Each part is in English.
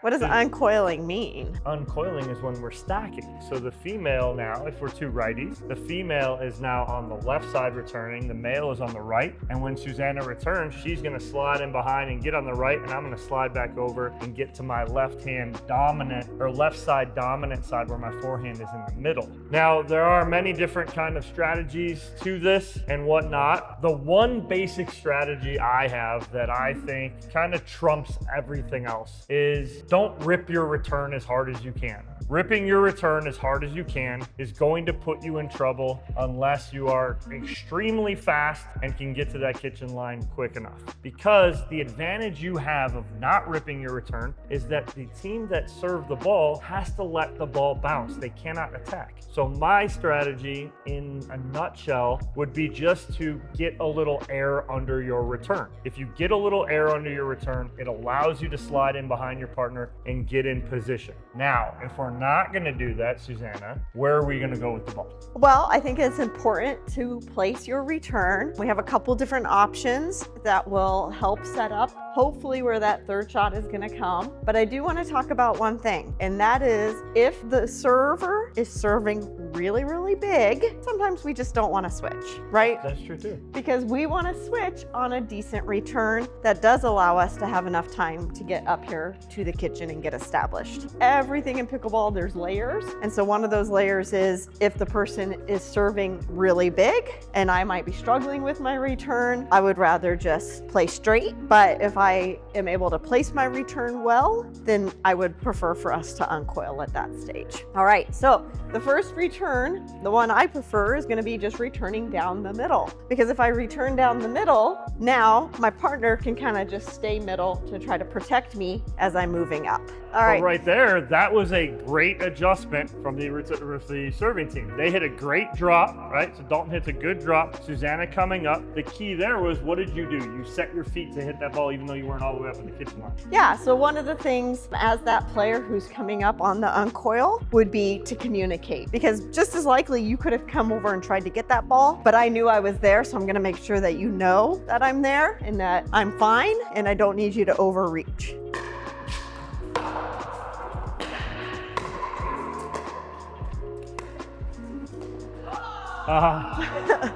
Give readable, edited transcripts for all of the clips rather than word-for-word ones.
What does uncoiling mean? Uncoiling is when we're stacking. So the female now, if we're two righties, the female is now on the left side returning, the male is on the right. And when Susannah returns, she's gonna slide in behind and get on the right, and I'm gonna slide back over and get to my left hand dominant, or left side dominant side where my forehand is in the middle. Now, there are many different kind of strategies to this and whatnot. The one basic strategy I have that I think kind of trumps everything else is don't rip your return as hard as you can. Ripping your return as hard as you can is going to put you in trouble unless you are extremely fast and can get to that kitchen line quick enough. Because the advantage you have of not ripping your return is that the team that served the ball has to let the ball bounce. They cannot attack. So my strategy in a nutshell would be just to get a little air under your return. If you get a little air under your return, it allows you to slide in behind your partner and get in position. Now, if we're not gonna do that, Susannah, where are we gonna go with the ball? Well, I think it's important to place your return. We have a couple different options that will help set up hopefully where that third shot is gonna come. But I do wanna talk about one thing, and that is if the server is serving really, really big, sometimes we just don't wanna switch, right? That's true too. Because we wanna switch on a decent return that does allow us to have enough time to get up here to the kitchen and get established. Everything in pickleball, there's layers. And so one of those layers is if the person is serving really big and I might be struggling with my return, I would rather just play straight. But if I am able to place my return well, then I would prefer for us to uncoil at that stage. All right, so the first return, the one I prefer, is gonna be just returning down the middle. Because if I return down the middle, now my partner can kind of just stay middle to try to protect me as I'm moving up. All right. But right there, that was a great adjustment from the serving team. They hit a great drop, right? So Dalton hits a good drop. Susannah coming up. The key there was, what did you do? You set your feet to hit that ball even though you weren't all the way up in the kitchen line. Yeah, so one of the things as that player who's coming up on the uncoil would be to communicate. Because just as likely you could have come over and tried to get that ball, but I knew I was there, so I'm gonna make sure that you know that I'm there and that I'm fine and I don't need you to overreach.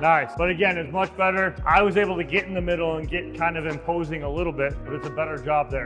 Nice. But again, it's much better. I was able to get in the middle and get kind of imposing a little bit, but it's a better job there.